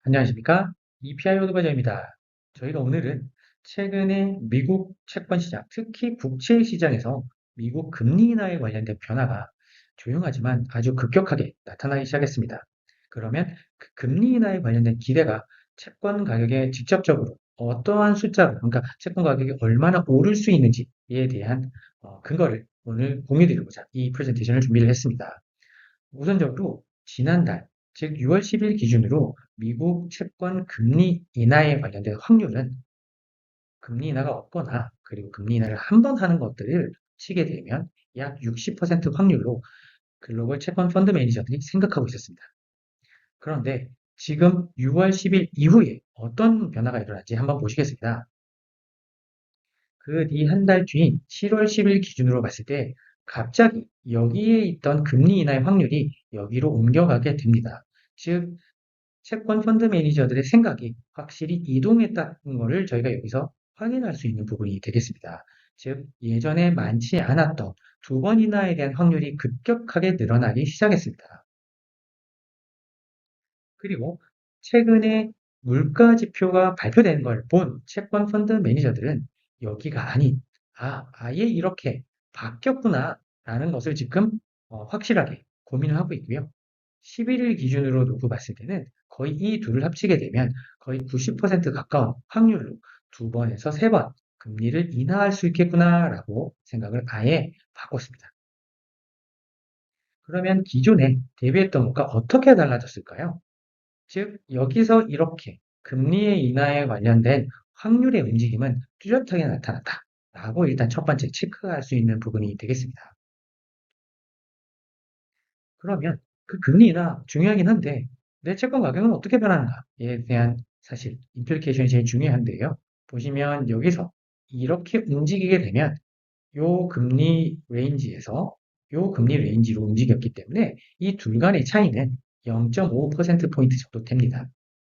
안녕하십니까? EPI 오드바저입니다. 저희가 오늘은 최근에 미국 채권 시장, 특히 국채 시장에서 미국 금리 인하에 관련된 변화가 조용하지만 아주 급격하게 나타나기 시작했습니다. 그러면 그 금리 인하에 관련된 기대가 채권 가격에 직접적으로 어떠한 숫자로, 그러니까 채권 가격이 얼마나 오를 수 있는지에 대한 근거를 오늘 공유드리고자 이 프레젠테이션을 준비를 했습니다. 우선적으로 지난달, 즉 6월 10일 기준으로 미국 채권 금리 인하에 관련된 확률은 금리 인하가 없거나 그리고 금리 인하를 한 번 하는 것들을 치게 되면 약 60% 확률로 글로벌 채권 펀드 매니저들이 생각하고 있었습니다. 그런데 지금 6월 10일 이후에 어떤 변화가 일어났지 한번 보시겠습니다. 그 뒤 한 달 뒤인 7월 10일 기준으로 봤을 때 갑자기 여기에 있던 금리 인하의 확률이 여기로 옮겨가게 됩니다. 즉, 채권 펀드 매니저들의 생각이 확실히 이동했다는 것을 저희가 여기서 확인할 수 있는 부분이 되겠습니다. 즉, 예전에 많지 않았던 두 번 인하에 대한 확률이 급격하게 늘어나기 시작했습니다. 그리고 최근에 물가 지표가 발표된 걸 본 채권 펀드 매니저들은 여기가 아닌, 아예 이렇게 바뀌었구나 라는 것을 지금 확실하게 고민을 하고 있고요. 11일 기준으로 놓고 봤을 때는 거의 이 둘을 합치게 되면 거의 90% 가까운 확률로 두 번에서 세 번 금리를 인하할 수 있겠구나라고 생각을 아예 바꿨습니다. 그러면 기존에 대비했던 것과 어떻게 달라졌을까요? 즉, 여기서 이렇게 금리의 인하에 관련된 확률의 움직임은 뚜렷하게 나타났다라고 일단 첫 번째 체크할 수 있는 부분이 되겠습니다. 그러면 그 금리 인하 중요하긴 한데 내 채권 가격은 어떻게 변하는가에 대한 사실 임플리케이션이 제일 중요한데요. 보시면 여기서 이렇게 움직이게 되면 요 금리 레인지에서 요 금리 레인지로 움직였기 때문에 이 둘 간의 차이는 0.5%포인트 정도 됩니다.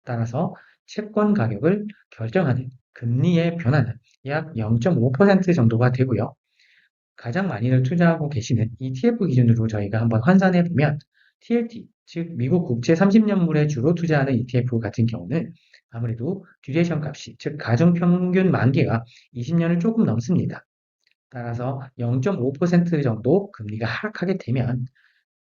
따라서 채권 가격을 결정하는 금리의 변화는 약 0.5% 정도가 되고요. 가장 많이들 투자하고 계시는 ETF 기준으로 저희가 한번 환산해 보면 TLT, 즉 미국 국채 30년물에 주로 투자하는 ETF 같은 경우는 아무래도 듀레이션 값이, 즉 가중평균 만기가 20년을 조금 넘습니다. 따라서 0.5% 정도 금리가 하락하게 되면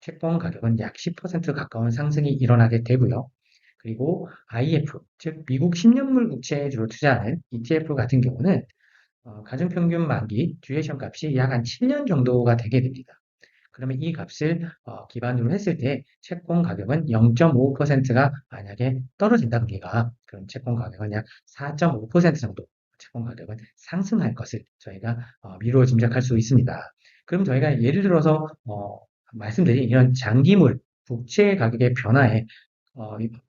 채권 가격은 약 10% 가까운 상승이 일어나게 되고요. 그리고 IF, 즉 미국 10년물 국채에 주로 투자하는 ETF 같은 경우는 가중평균 만기 듀레이션 값이 약 한 7년 정도가 되게 됩니다. 그러면 이 값을 기반으로 했을 때 채권 가격은 0.5%가 만약에 떨어진다 금리가 그럼 채권 가격은 약 4.5% 정도 채권 가격은 상승할 것을 저희가 미루어 짐작할 수 있습니다. 그럼 저희가 예를 들어서 말씀드린 이런 장기물 국채 가격의 변화에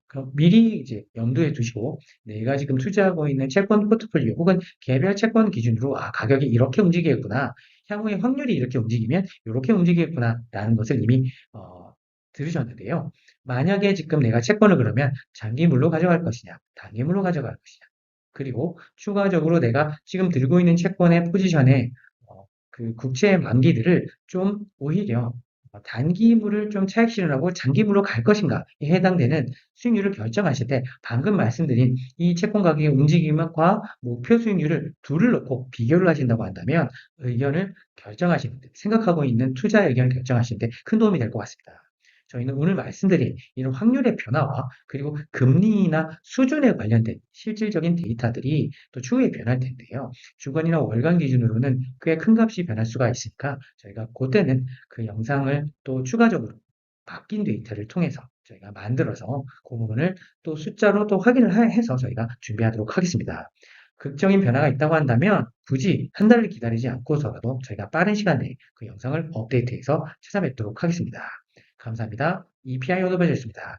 그럼 미리 이제 염두에 두시고 내가 지금 투자하고 있는 채권 포트폴리오 혹은 개별 채권 기준으로 가격이 이렇게 움직이겠구나. 향후에 확률이 이렇게 움직이면 이렇게 움직이겠구나라는 것을 이미 들으셨는데요. 만약에 지금 내가 채권을 그러면 장기물로 가져갈 것이냐, 단기물로 가져갈 것이냐. 그리고 추가적으로 내가 지금 들고 있는 채권의 포지션에 그 국채의 만기들을 좀 오히려 단기물을 좀 차익 실현하고 장기물로 갈 것인가에 해당되는 수익률을 결정하실 때 방금 말씀드린 이 채권 가격의 움직임과 목표 수익률을 둘을 놓고 비교를 하신다고 한다면 의견을 결정하시는데, 생각하고 있는 투자 의견을 결정하시는데 큰 도움이 될 것 같습니다. 저희는 오늘 말씀드린 이런 확률의 변화와 그리고 금리나 수준에 관련된 실질적인 데이터들이 또 추후에 변할 텐데요. 주간이나 월간 기준으로는 꽤 큰 값이 변할 수가 있으니까 저희가 그때는 그 영상을 또 추가적으로 바뀐 데이터를 통해서 저희가 만들어서 그 부분을 또 숫자로 또 확인을 해서 저희가 준비하도록 하겠습니다. 극적인 변화가 있다고 한다면 굳이 한 달을 기다리지 않고서라도 저희가 빠른 시간 내에 그 영상을 업데이트해서 찾아뵙도록 하겠습니다. 감사합니다. EPI 오더베이였습니다.